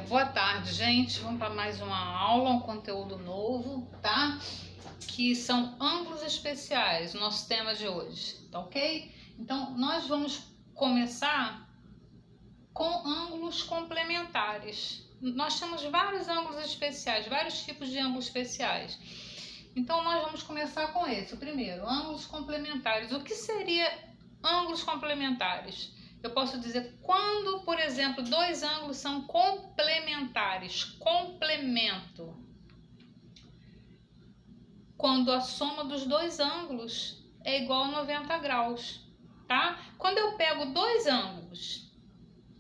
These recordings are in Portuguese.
Boa tarde, gente. Vamos para mais uma aula, um conteúdo novo, tá? Que são ângulos especiais, o nosso tema de hoje, tá ok? Então, nós vamos começar com ângulos complementares. Nós temos vários ângulos especiais, vários tipos de ângulos especiais. Então, nós vamos começar com esse, o primeiro, ângulos complementares. O que seria ângulos complementares? Eu posso dizer quando, por exemplo, dois ângulos são complementares, complemento. Quando a soma dos dois ângulos é igual a 90 graus, tá? Quando eu pego dois ângulos,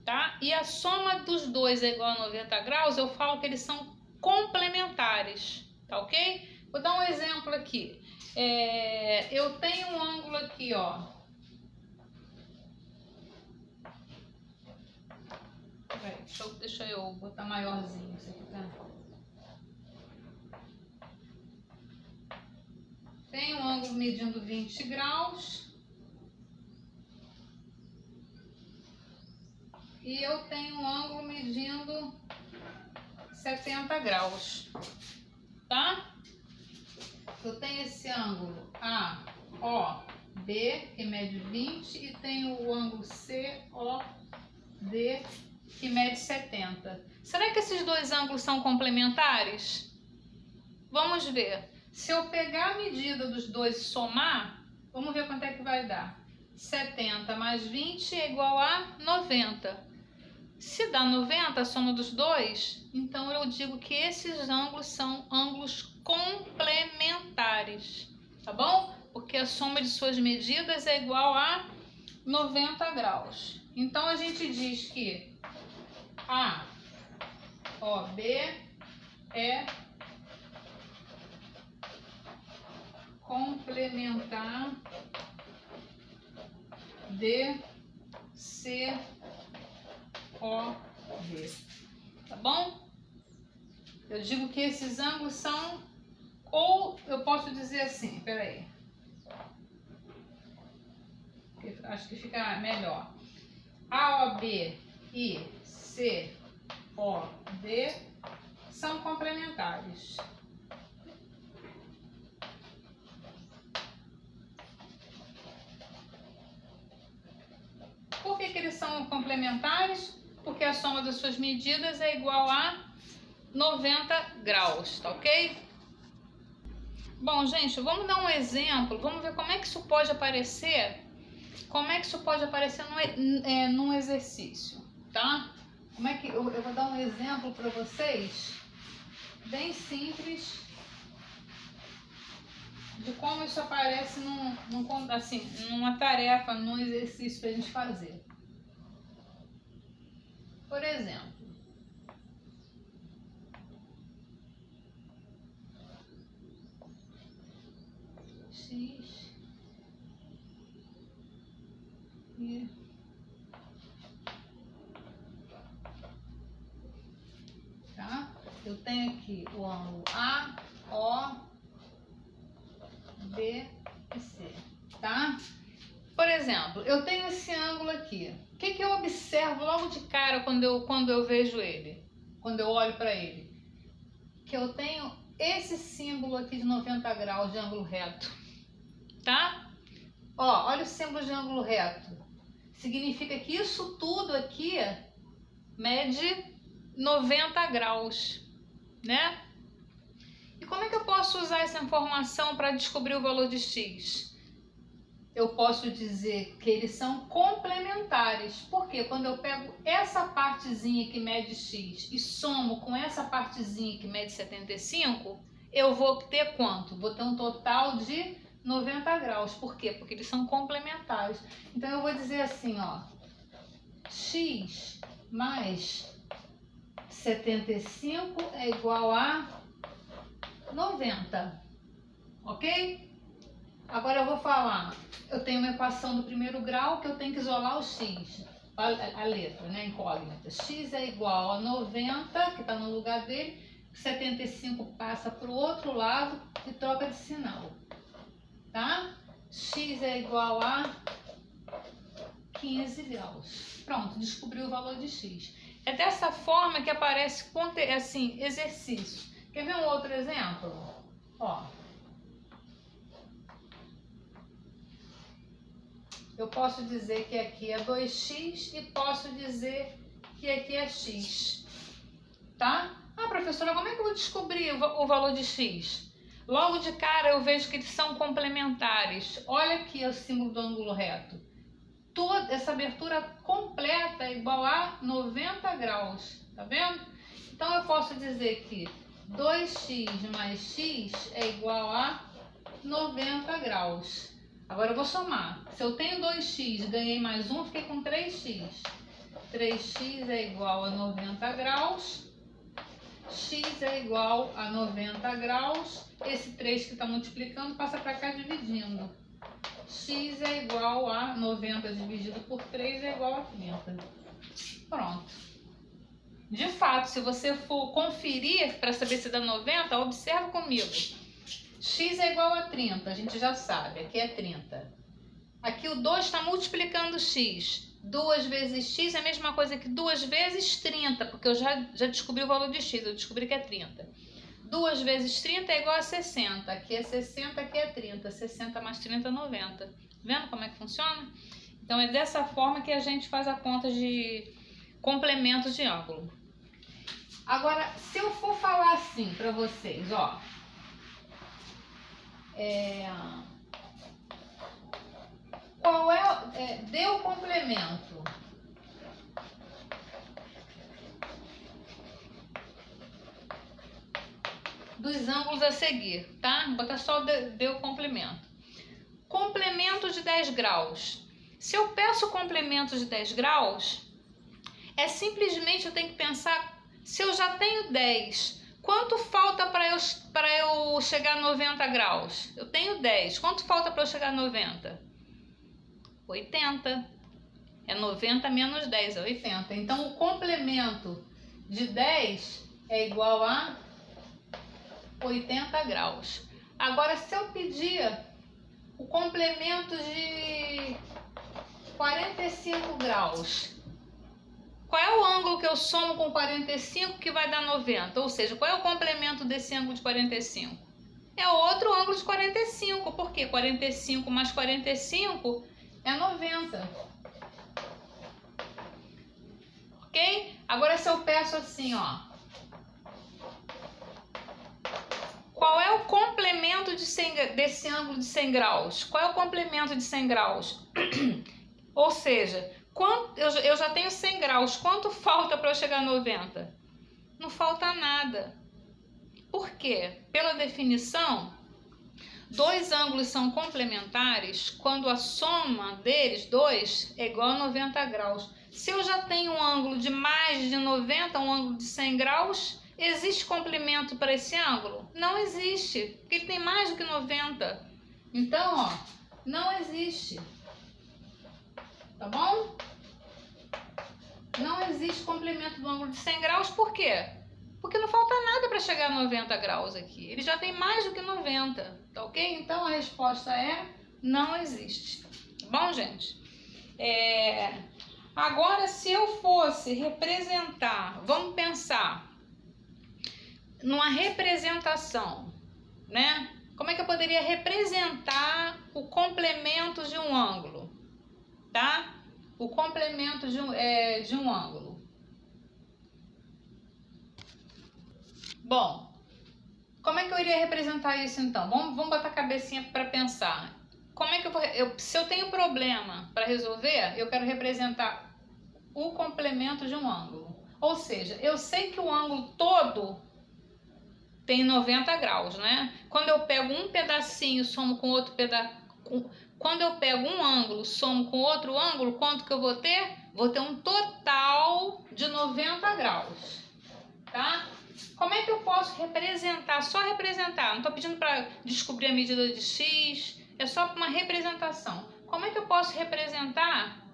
tá? E a soma dos dois é igual a 90 graus, eu falo que eles são complementares, tá ok? Vou dar um exemplo aqui. Eu tenho um ângulo aqui, ó. Deixa eu botar maiorzinho isso aqui, tá? Tem um ângulo medindo 20 graus. E eu tenho um ângulo medindo 70 graus, tá? Eu tenho esse ângulo AOB, que mede 20, e tenho o ângulo COD, que mede 70. Será que esses dois ângulos são complementares? Vamos ver. Se eu pegar a medida dos dois e somar, vamos ver quanto é que vai dar. 70 mais 20 é igual a 90. Se dá 90 a soma dos dois, então eu digo que esses ângulos são ângulos complementares, tá bom? Porque a soma de suas medidas é igual a 90 graus. Então a gente diz que AOB é complementar de COD, tá bom? Eu digo que esses ângulos são, ou eu posso dizer assim, peraí, acho que fica melhor. AOB e COD são complementares. Por que eles são complementares? Porque a soma das suas medidas é igual a 90 graus, tá ok? Bom, gente, vamos dar um exemplo, vamos ver como é que isso pode aparecer, num exercício, tá? Como é que eu vou dar um exemplo para vocês, bem simples, de como isso aparece numa tarefa, num exercício para a gente fazer. Por exemplo, X e tá? Eu tenho aqui o ângulo AO, B e C, tá? Por exemplo, eu tenho esse ângulo aqui. O que eu observo logo de cara quando eu vejo ele? Quando eu olho para ele? Que eu tenho esse símbolo aqui de 90 graus de ângulo reto, tá? Ó, olha o símbolo de ângulo reto. Significa que isso tudo aqui mede 90 graus, né? E como é que eu posso usar essa informação para descobrir o valor de X? Eu posso dizer que eles são complementares, porque quando eu pego essa partezinha que mede X e somo com essa partezinha que mede 75, eu vou ter quanto? Vou ter um total de 90 graus. Por quê? Porque eles são complementares. Então eu vou dizer assim, ó, X mais 75 é igual a 90, ok? Agora eu vou falar, eu tenho uma equação do primeiro grau que eu tenho que isolar o x, a letra, né, incógnita. X é igual a 90, que está no lugar dele, 75 passa para o outro lado e troca de sinal, tá? X é igual a 15 graus. Pronto, descobri o valor de X. É dessa forma que aparece assim, exercício. Quer ver um outro exemplo? Ó. Eu posso dizer que aqui é 2x e posso dizer que aqui é x. Tá? Ah, professora, como é que eu vou descobrir o valor de x? Logo de cara eu vejo que eles são complementares. Olha aqui o símbolo do ângulo reto. Toda essa abertura completa é igual a 90 graus. Tá vendo? Então eu posso dizer que 2x mais x é igual a 90 graus. Agora eu vou somar. Se eu tenho 2x, ganhei mais 1, fiquei com 3x. 3x é igual a 90 graus. X é igual a 90 graus. Esse 3 que está multiplicando passa para cá dividindo. X é igual a 90 dividido por 3 é igual a 30. Pronto. De fato, se você for conferir para saber se dá 90, observa comigo. X é igual a 30, a gente já sabe, aqui é 30. Aqui o 2 está multiplicando x. 2 vezes x é a mesma coisa que 2 vezes 30, porque eu já descobri o valor de x, eu descobri que é 30. 2 vezes 30 é igual a 60, aqui é 60, aqui é 30. 60 mais 30 é 90. Vendo como é que funciona? Então é dessa forma que a gente faz a conta de complementos de ângulo. Agora, se eu for falar assim para vocês, ó. Qual dê o complemento dos ângulos a seguir, tá? Vou botar só dê o complemento. Complemento de 10 graus. Se eu peço complemento de 10 graus, simplesmente eu tenho que pensar, se eu já tenho 10, quanto falta para eu chegar a 90 graus? Eu tenho 10. Quanto falta para eu chegar a 90? 80. É 90 menos 10, é 80. Então, o complemento de 10 é igual a 80 graus. Agora, se eu pedir o complemento de 45 graus, qual é o ângulo que eu somo com 45 que vai dar 90? Ou seja, qual é o complemento desse ângulo de 45? É outro ângulo de 45. Por quê? 45 mais 45 é 90. Ok? Agora, se eu peço assim, ó. Qual é o complemento desse ângulo de 100 graus? Qual é o complemento de 100 graus? Ou seja, eu já tenho 100 graus. Quanto falta para eu chegar a 90? Não falta nada. Por quê? Pela definição, dois ângulos são complementares quando a soma deles, 2, é igual a 90 graus. Se eu já tenho um ângulo de mais de 90, um ângulo de 100 graus, existe complemento para esse ângulo? Não existe, porque ele tem mais do que 90. Então, ó, não existe. Tá bom? Não existe complemento do ângulo de 100 graus, por quê? Porque não falta nada para chegar a 90 graus aqui. Ele já tem mais do que 90, tá ok? Então a resposta é não existe. Tá bom, gente? Agora, se eu fosse representar, vamos pensar numa representação, né? Como é que eu poderia representar o complemento de um ângulo, tá? O complemento de um ângulo. Bom, como é que eu iria representar isso então? Vamos botar a cabecinha para pensar. Como é que se eu tenho problema para resolver, eu quero representar o complemento de um ângulo. Ou seja, eu sei que o ângulo todo tem 90 graus, né? Quando eu pego um pedacinho, somo com outro pedaço. Quando eu pego um ângulo, somo com outro ângulo, quanto que eu vou ter? Vou ter um total de 90 graus, tá? Como é que eu posso representar? Só representar. Não estou pedindo para descobrir a medida de x, é só uma representação. Como é que eu posso representar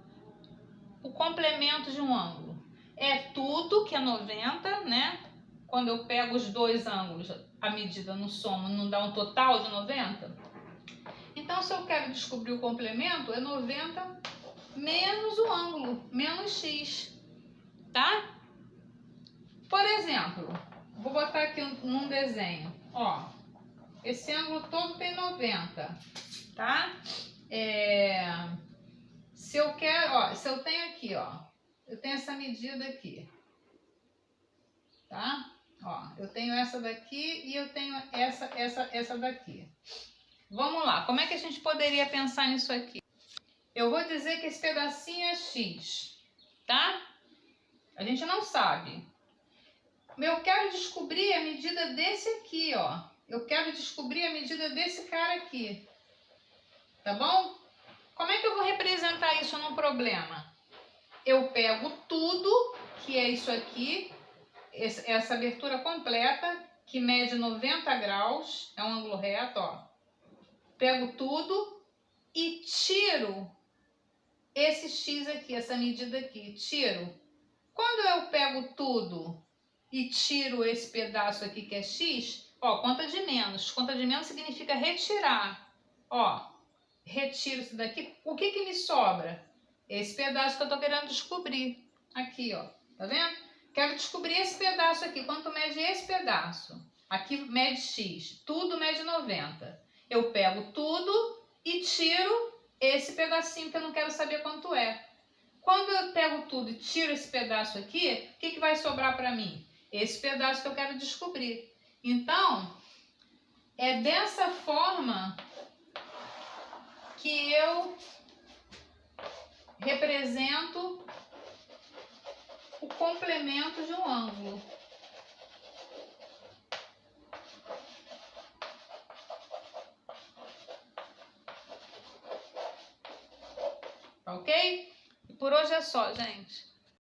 o complemento de um ângulo? É tudo que é 90, né? Quando eu pego os dois ângulos, a medida no soma não dá um total de 90? Então, se eu quero descobrir o complemento, é 90 menos o ângulo, menos x, tá? exemplo, vou botar aqui num desenho, ó, esse ângulo todo tem 90, tá? Se eu quero, ó, se eu tenho aqui, ó, eu tenho essa medida aqui, tá? Ó, eu tenho essa daqui e eu tenho essa daqui. Vamos lá, como é que a gente poderia pensar nisso aqui? Eu vou dizer que esse pedacinho é X, tá? A gente não sabe. Eu quero descobrir a medida desse aqui, ó. Eu quero descobrir a medida desse cara aqui. Tá bom? Como é que eu vou representar isso num problema? Eu pego tudo, que é isso aqui, essa abertura completa, que mede 90 graus, é um ângulo reto, ó. Pego tudo e tiro esse X aqui, essa medida aqui, tiro. Quando eu pego tudo e tiro esse pedaço aqui que é X, ó, conta de menos. Conta de menos significa retirar. Ó, retiro isso daqui. O que que me sobra? Esse pedaço que eu tô querendo descobrir. Aqui, ó. Tá vendo? Quero descobrir esse pedaço aqui. Quanto mede esse pedaço? Aqui mede X. Tudo mede 90. Eu pego tudo e tiro esse pedacinho que eu não quero saber quanto é. Quando eu pego tudo e tiro esse pedaço aqui, o que que vai sobrar para mim? Esse pedaço que eu quero descobrir. Então, é dessa forma que eu represento o complemento de um ângulo. Ok? E por hoje é só, gente.